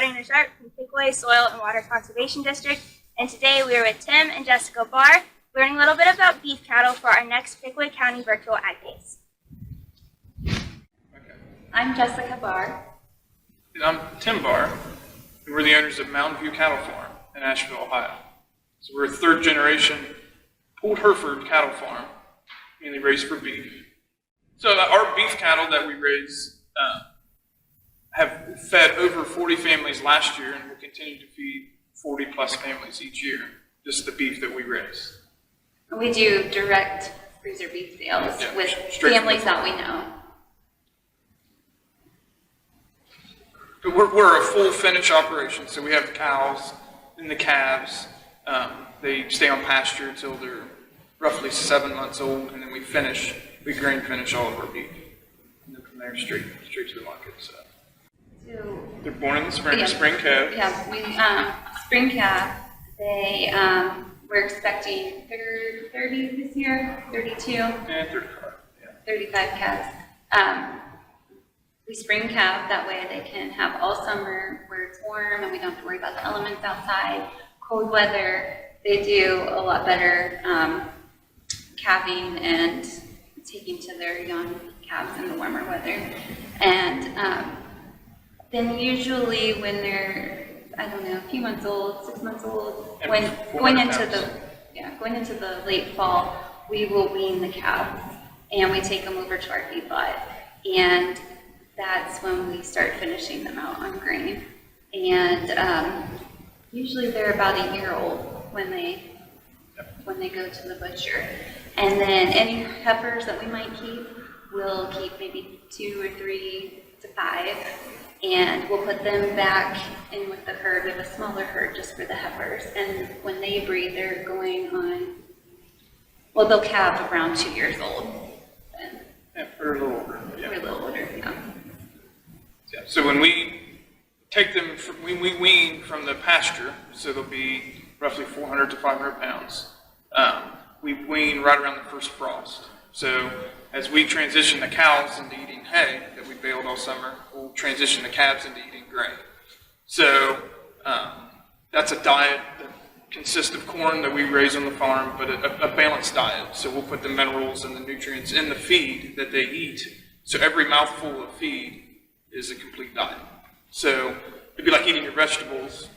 Pattern and Sharp from Pickaway Soil and Water Conservation District, and today we are with Tim and Jessica Barr, learning a little bit about beef cattle for our next Pickaway County Virtual Ag Days. Okay. I'm Jessica Barr. And I'm Tim Barr, and we're the owners of Mound View Cattle Farm in Asheville, Ohio. So we're a third generation old Hereford cattle farm, mainly raised for beef. So our beef cattle that we raise have fed over 40 families last year, and will continue to feed 40 plus families each year, just the beef that we raise. We do direct freezer beef sales with families that we know. But we're a full finish operation, so we have the cows and the calves. They stay on pasture until they're roughly 7 months old, and then we grain finish all of our beef. And then from there, straight to the market. So they're born in the spring, Yeah. spring calf. Yeah, we spring calf. They we're expecting 30 this year, 32, And 35, yeah. 35 calves. We spring calf, that way they can have all summer where it's warm and we don't have to worry about the elements outside. Cold weather, they do a lot better calving and taking to their young calves in the warmer weather. And then usually when they're, I don't know, a few months old, 6 months old, going into the late fall, we will wean the calves and we take them over to our feedlot. And that's when we start finishing them out on grain. And usually they're about a year old when they go to the butcher. And then any heifers that we might keep, we'll keep maybe 2 or 3 to 5, and we'll put them back in with the herd. We have a smaller herd just for the heifers. And when they breed, they're going on, well, they'll calve around 2 years old. Yeah, we're a little older. Yeah. We're a little older, yeah. Yeah. So when we take them, we wean from the pasture, so they'll be roughly 400 to 500 pounds. We wean right around the first frost. So as we transition the cows into eating hay that we baled all summer, we'll transition the calves into eating grain. So that's a diet that consists of corn that we raise on the farm, but a balanced diet. So we'll put the minerals and the nutrients in the feed that they eat. So every mouthful of feed is a complete diet. So it'd be like eating your vegetables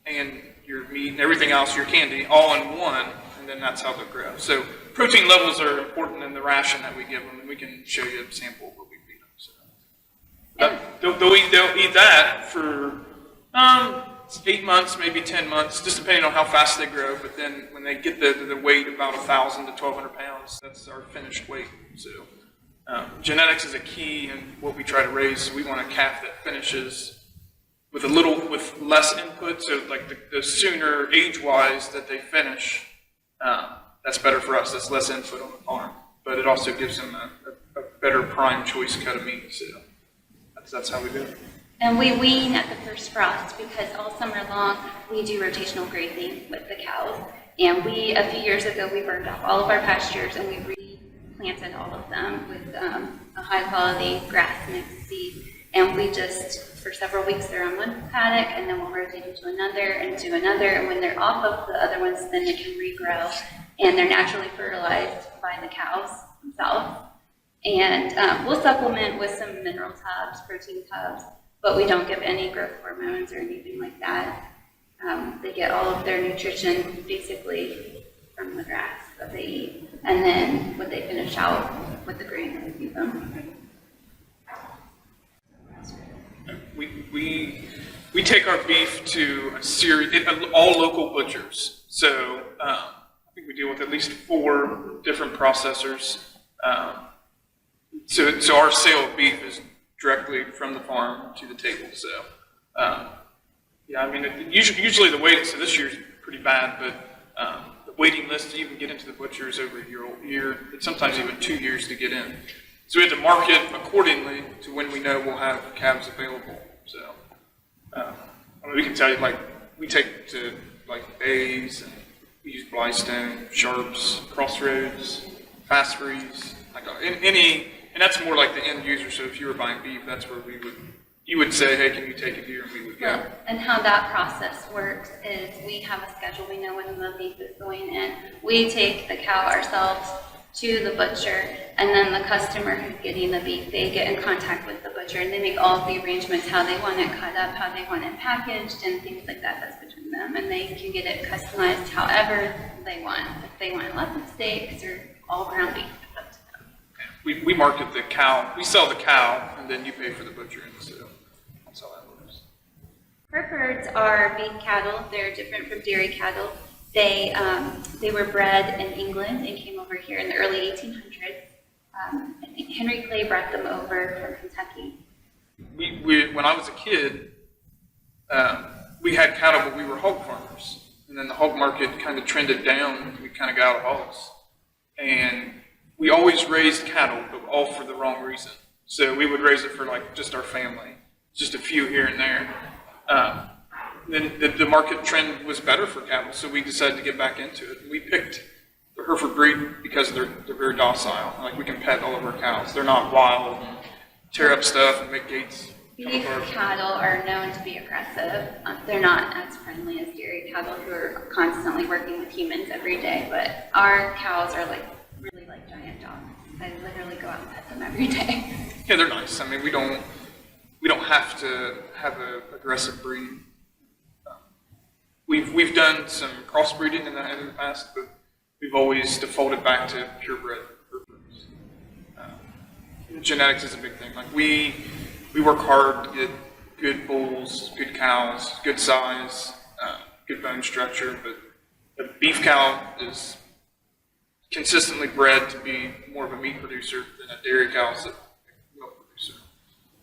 and your meat and everything else, your candy, all in one, and then that's how they'll grow. So protein levels are important in the ration that we give them, and we can show you a sample of what we feed them. So they'll eat that for 8 months, maybe 10 months, just depending on how fast they grow. But then when they get the weight about 1,000 to 1,200 pounds, that's our finished weight. So genetics is a key in what we try to raise. We want a calf that finishes with less input. So like the sooner age-wise that they finish, that's better for us. That's less input on the farm, but it also gives them a better prime choice cut of meat. So that's how we do it. And we wean at the first frost because all summer long we do rotational grazing with the cows. And a few years ago, we burned off all of our pastures and we replanted all of them with a high quality grass mixed seed. And we just, for several weeks, they're on one paddock, and then we'll rotate them to another and to another. And when they're off of the other ones, then they can regrow, and they're naturally fertilized by the cows themselves. And we'll supplement with some mineral tubs, protein tubs, but we don't give any growth hormones or anything like that. They get all of their nutrition basically from the grass that they eat, and then what they finish out with the grain that we feed them. We take our beef to all local butchers. So I think we deal with at least 4 different processors. So our sale of beef is directly from the farm to the table. So yeah, I mean, usually the waiting, so this year's pretty bad, but the waiting list to even get into the butcher is over a year, sometimes even 2 years to get in. So we have to market accordingly to when we know we'll have calves available. So I mean, we can tell you, like, we take to like A's, and we use Blystone, Sharps, Crossroads, Fast Freeze, like any, and that's more like the end user. So if you were buying beef, that's where we would You would say, hey, can you take it here? And we would go. And how that process works is we have a schedule. We know when the beef is going in. We take the cow ourselves to the butcher, and then the customer who's getting the beef, they get in contact with the butcher, and they make all of the arrangements, how they want it cut up, how they want it packaged, and things like that. That's between them, and they can get it customized however they want. If they want lots of steaks or all ground beef, it's up to them. We market the cow. We sell the cow, and then you pay for the butchering. So that's how that works. Herefords are beef cattle. They're different from dairy cattle. They were bred in England and came over here in the early 1800s. I think Henry Clay brought them over from Kentucky. When I was a kid, we had cattle, but we were hog farmers. And then the hog market kind of trended down. We kind of got out of hogs. And we always raised cattle, but all for the wrong reason. So we would raise it for like just our family, just a few here and there. Then the market trend was better for cattle, so we decided to get back into it. We picked the Hereford breed because they're very docile. Like, we can pet all of our cows. They're not wild and tear up stuff and make gates. Beef cattle are known to be aggressive. They're not as friendly as dairy cattle who are constantly working with humans every day, but our cows are really like giant dogs. I literally go out and pet them every day. Yeah, they're nice. I mean, we don't have to have an aggressive breed. We've done some crossbreeding in the past, but we've always defaulted back to purebred Herefords. Genetics is a big thing. Like, we work hard to get good bulls, good cows, good size, good bone structure, but the beef cow is consistently bred to be more of a meat producer than a dairy cow is a milk producer.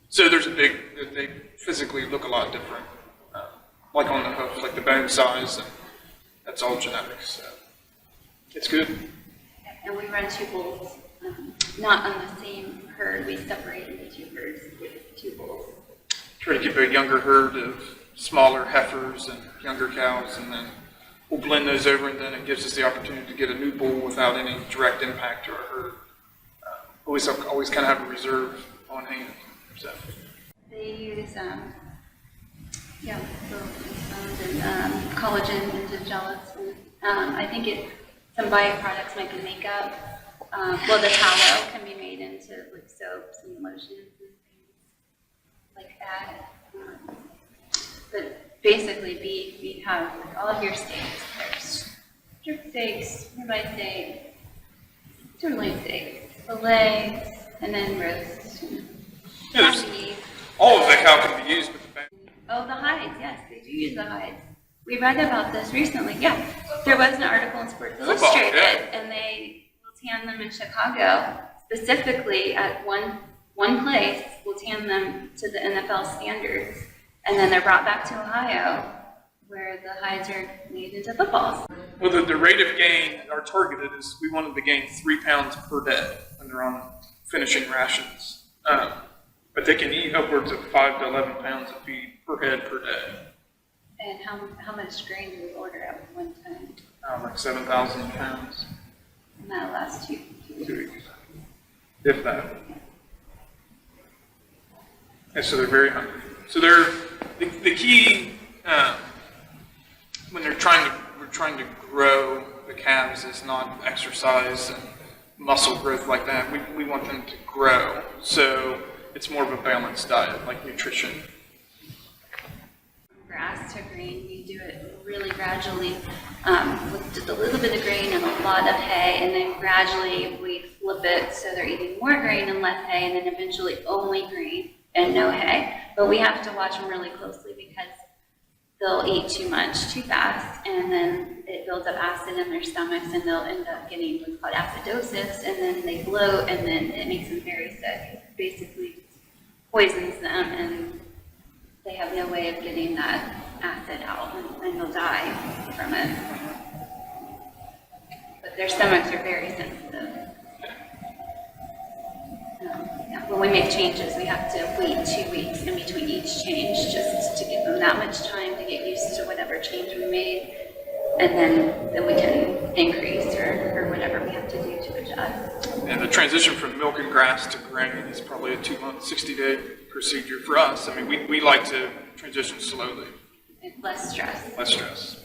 So they physically look a lot different. Like on the hoof, like the bone size, and that's all genetics. So it's good. And we run two bulls, not on the same herd. We separate into two herds with two bulls. Try to keep a younger herd of smaller heifers and younger cows, and then we'll blend those over, and then it gives us the opportunity to get a new bull without any direct impact to our herd. Always kind of have a reserve on hand. So they use and collagen into gelatin. I think some byproducts might be makeup. The tallow can be made into like soaps and lotions and things like that. But basically, beef, we have like all of your steaks. There's strip steaks, ribeye steak, sirloin steak, fillet, and then roast. All of the cow can be used with the bone. Oh, the hides, yes, they do use the hides. We read about this recently, yeah. There was an article in Sports Illustrated, and they will tan them in Chicago, specifically at one place, will tan them to the NFL standards, and then they're brought back to Ohio, where the hides are made into footballs. Well, the rate of gain, our targeted is we wanted to gain 3 pounds per day when they're on finishing rations. But they can eat upwards of 5 to 11 pounds of feed per head per day. And how much grain do we order at one time? Like 7,000 pounds. And that'll last 2 weeks. If that. And so they're very hungry. So they're the key when we're trying to grow the calves is not exercise and muscle growth like that. We want them to grow. So it's more of a balanced diet, like nutrition. Grass to grain, we do it really gradually with just a little bit of grain and a lot of hay, and then gradually we flip it so they're eating more grain and less hay, and then eventually only grain and no hay. But we have to watch them really closely because they'll eat too much too fast, and then it builds up acid in their stomachs, and they'll end up getting what's called acidosis, and then they bloat, and then it makes them very sick. It basically poisons them, and they have no way of getting that acid out, and they'll die from it. But their stomachs are very sensitive. When we make changes, we have to wait 2 weeks in between each change just to give them that much time to get used to whatever change we made, and then we can increase or whatever we have to do to adjust. And the transition from milk and grass to grain is probably a 2-month, 60-day procedure for us. I mean, we like to transition slowly, Less stress. less stress.